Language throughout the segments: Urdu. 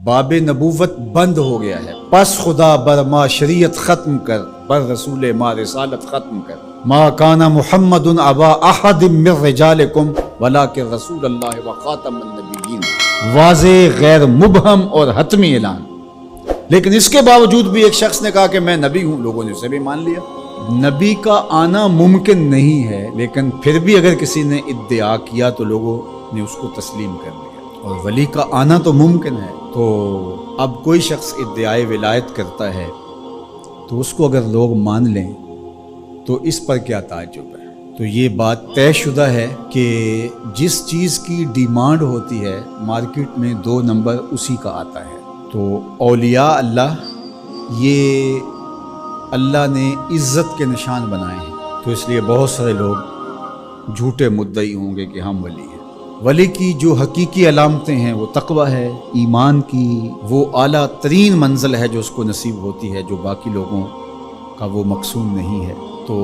باب نبوت بند ہو گیا ہے، پس خدا بر ما شریعت ختم کر، بر رسول ما رسالت ختم کر۔ ما کان محمد ابا احد من رجالکم ولکن رسول اللہ و خاتم النبیین، واضح غیر مبہم اور حتمی اعلان۔ لیکن اس کے باوجود بھی ایک شخص نے کہا کہ میں نبی ہوں، لوگوں نے اسے بھی مان لیا۔ نبی کا آنا ممکن نہیں ہے، لیکن پھر بھی اگر کسی نے ادعا کیا تو لوگوں نے اس کو تسلیم کر لیا۔ اور ولی کا آنا تو ممکن ہے، تو اب کوئی شخص ادعائے ولایت کرتا ہے تو اس کو اگر لوگ مان لیں تو اس پر کیا تعجب ہے؟ تو یہ بات طے شدہ ہے کہ جس چیز کی ڈیمانڈ ہوتی ہے مارکیٹ میں 2 نمبر اسی کا آتا ہے۔ تو اولیاء اللہ یہ اللہ نے عزت کے نشان بنائے ہیں، تو اس لیے بہت سارے لوگ جھوٹے مدعی ہوں گے کہ ہم ولی ہیں۔ ولی کی جو حقیقی علامتیں ہیں وہ تقویٰ ہے، ایمان کی وہ اعلیٰ ترین منزل ہے جو اس کو نصیب ہوتی ہے، جو باقی لوگوں کا وہ مقصود نہیں ہے۔ تو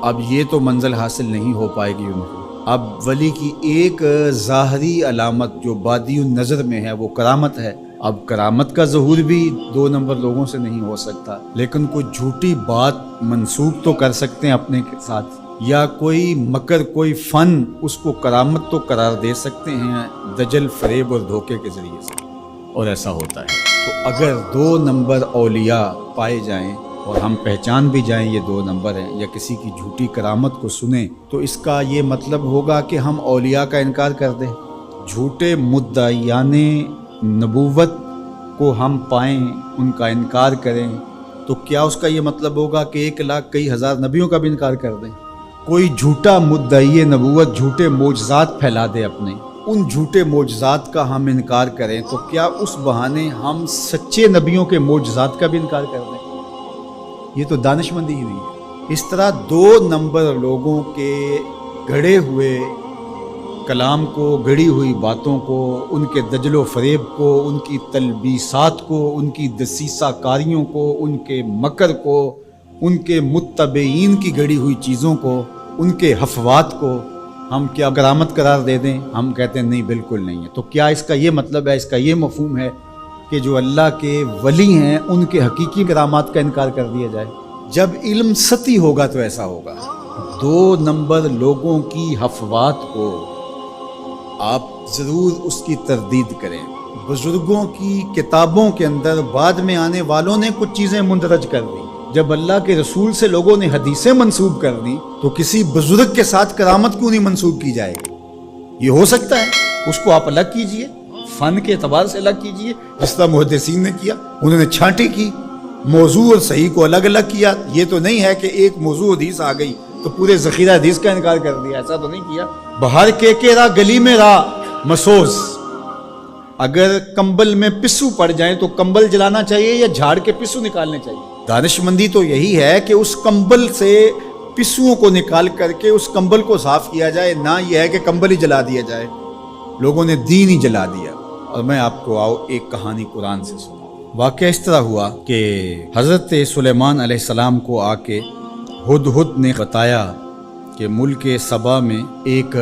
اب یہ تو منزل حاصل نہیں ہو پائے گی ان کو۔ اب ولی کی ایک ظاہری علامت جو بادی النظر میں ہے وہ کرامت ہے۔ اب کرامت کا ظہور بھی 2 نمبر لوگوں سے نہیں ہو سکتا، لیکن کوئی جھوٹی بات منسوب تو کر سکتے ہیں اپنے ساتھ، یا کوئی مکر، کوئی فن اس کو کرامت تو قرار دے سکتے ہیں دجل، فریب اور دھوکے کے ذریعے سے، اور ایسا ہوتا ہے۔ تو اگر 2 نمبر اولیاء پائے جائیں اور ہم پہچان بھی جائیں یہ 2 نمبر ہیں، یا کسی کی جھوٹی کرامت کو سنیں، تو اس کا یہ مطلب ہوگا کہ ہم اولیاء کا انکار کر دیں۔ جھوٹے مدعیان نبوت کو ہم پائیں، ان کا انکار کریں، تو کیا اس کا یہ مطلب ہوگا کہ 1 لاکھ کئی ہزار نبیوں کا بھی انکار کر دیں؟ کوئی جھوٹا مدعی نبوت جھوٹے معجزات پھیلا دے اپنے، ان جھوٹے معجزات کا ہم انکار کریں، تو کیا اس بہانے ہم سچے نبیوں کے معجزات کا بھی انکار کر دیں؟ یہ تو دانش مندی ہی نہیں ہے۔ اس طرح 2 نمبر لوگوں کے گڑھے ہوئے کلام کو، گڑی ہوئی باتوں کو، ان کے دجل و فریب کو، ان کی تلبیسات کو، ان کی دسیسہ کاریوں کو، ان کے مکر کو، ان کے متبعین کی گڑی ہوئی چیزوں کو، ان کے حفوات کو ہم کیا کرامت قرار دے دیں؟ ہم کہتے ہیں نہیں، بالکل نہیں ہے۔ تو کیا اس کا یہ مطلب ہے، اس کا یہ مفہوم ہے کہ جو اللہ کے ولی ہیں ان کے حقیقی کرامات کا انکار کر دیا جائے؟ جب علم سطحی ہوگا تو ایسا ہوگا۔ 2 نمبر لوگوں کی حفوات کو آپ ضرور اس کی تردید کریں۔ بزرگوں کی کتابوں کے اندر بعد میں آنے والوں نے کچھ چیزیں مندرج کر دی۔ جب اللہ کے رسول سے لوگوں نے حدیثیں منسوب کر دی تو کسی بزرگ کے ساتھ کرامت کیوں نہیں منسوب کی جائے گی؟ یہ ہو سکتا ہے، اس کو آپ الگ کیجئے، فن کے اعتبار سے الگ کیجئے، جس طرح محدثین نے کیا، انہوں نے چھانٹی کی، موضوع اور صحیح کو الگ الگ کیا۔ یہ تو نہیں ہے کہ ایک موضوع حدیث آ گئی تو پورے ذخیرہ حدیث کا انکار کر دیا، ایسا تو نہیں کیا۔ بہار کے راہ گلی میں راہ مسوز، اگر کمبل میں پسو پڑ جائیں تو کمبل جلانا چاہیے یا جھاڑ کے پسو نکالنے چاہیے؟ دانش مندی تو یہی ہے کہ اس کمبل سے پسوؤں کو نکال کر کے اس کمبل کو صاف کیا جائے، نہ یہ ہے کہ کمبل ہی جلا دیا جائے۔ لوگوں نے دین ہی جلا دیا۔ اور میں آپ کو ایک کہانی قرآن سے سنا۔ واقعہ اس طرح ہوا کہ حضرت سلیمان علیہ السلام کو آ کے ہدہد نے بتایا کہ ملک سبا میں ایک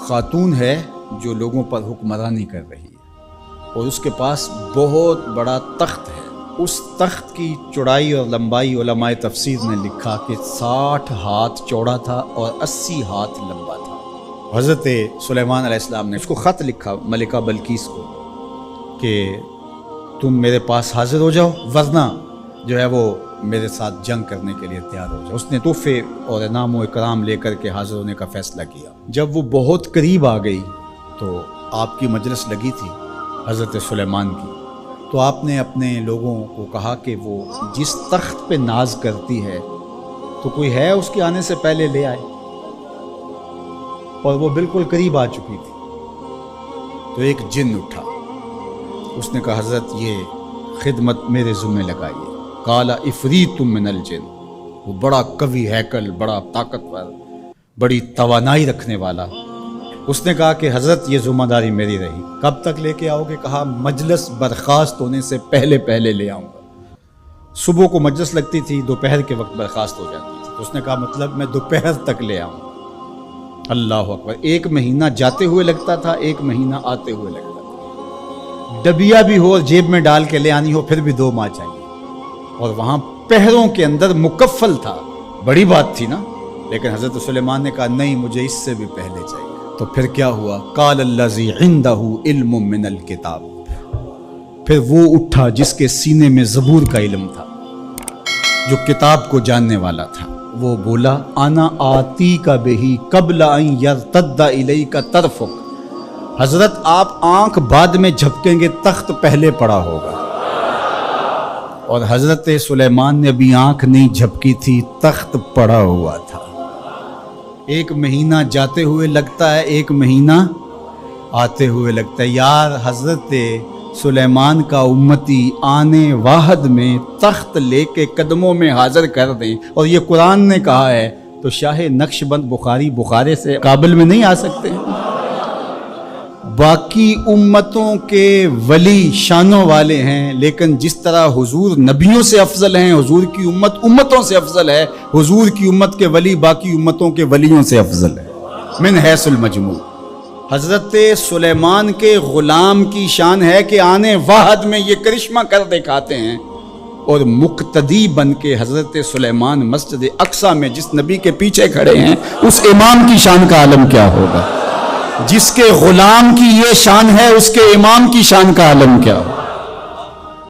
خاتون ہے جو لوگوں پر حکمرانی کر رہی ہے، اور اس کے پاس بہت بڑا تخت ہے۔ اس تخت کی چوڑائی اور لمبائی علماء تفسیر نے لکھا کہ 60 ہاتھ چوڑا تھا اور 80 ہاتھ لمبا تھا۔ حضرت سلیمان علیہ السلام نے اس کو خط لکھا ملکہ بلقیس کو کہ تم میرے پاس حاضر ہو جاؤ، ورنہ جو ہے وہ میرے ساتھ جنگ کرنے کے لیے تیار ہو جاؤ۔ اس نے تحفے اور انعام و اکرام لے کر کے حاضر ہونے کا فیصلہ کیا۔ جب وہ بہت قریب آ گئی تو آپ کی مجلس لگی تھی حضرت سلیمان کی، تو آپ نے اپنے لوگوں کو کہا کہ وہ جس تخت پہ ناز کرتی ہے تو کوئی ہے اس کے آنے سے پہلے لے آئے، اور وہ بالکل قریب آ چکی تھی۔ تو ایک جن اٹھا، اس نے کہا حضرت یہ خدمت میرے ذمہ لگائیے۔ قال افریت من الجن، وہ بڑا قوی ہیکل، بڑا طاقتور، بڑی توانائی رکھنے والا، اس نے کہا کہ حضرت یہ ذمہ داری میری رہی، کب تک لے کے آؤ گے؟ کہا مجلس برخاست ہونے سے پہلے پہلے لے آؤں گا۔ صبح کو مجلس لگتی تھی، دوپہر کے وقت برخاست ہو جاتی تھی، تو اس نے کہا مطلب میں دوپہر تک لے آؤں گا۔ اللہ اکبر! 1 مہینہ جاتے ہوئے لگتا تھا، 1 مہینہ آتے ہوئے لگتا تھا۔ ڈبیا بھی ہو اور جیب میں ڈال کے لے آنی ہو پھر بھی 2 ماہ چاہیے، اور وہاں پہروں کے اندر مکفل تھا، بڑی بات تھی نا، لیکن حضرت سلیمان نے کہا نہیں مجھے اس سے بھی پہلے چاہیے۔ تو پھر کیا ہوا؟ قال الذی عندہ علم من الکتاب، پھر وہ اٹھا جس کے سینے میں زبور کا علم تھا، جو کتاب کو جاننے والا تھا، وہ بولا انا آتی کا بہی قبل ان یرتد الیک طرفک، حضرت آپ آنکھ بعد میں جھپکیں گے، تخت پہلے پڑا ہوگا۔ اور حضرت سلیمان نے ابھی آنکھ نہیں جھپکی تھی، تخت پڑا ہوا تھا۔ 1 مہینہ جاتے ہوئے لگتا ہے، 1 مہینہ آتے ہوئے لگتا ہے۔ یار حضرت سلیمان کا امتی آنے واحد میں تخت لے کے قدموں میں حاضر کر دیں، اور یہ قرآن نے کہا ہے، تو شاہ نقش بند بخارے سے قابل میں نہیں آ سکتے۔ باقی امتوں کے ولی شانوں والے ہیں، لیکن جس طرح حضور نبیوں سے افضل ہیں، حضور کی امت امتوں سے افضل ہے، حضور کی امت کے ولی باقی امتوں کے ولیوں سے افضل ہے من حیث المجموع۔ حضرت سلیمان کے غلام کی شان ہے کہ آنے واحد میں یہ کرشمہ کر دکھاتے ہیں، اور مقتدی بن کے حضرت سلیمان مسجد اقصی میں جس نبی کے پیچھے کھڑے ہیں، اس امام کی شان کا عالم کیا ہوگا؟ جس کے غلام کی یہ شان ہے، اس کے امام کی شان کا عالم کیا ہوگا؟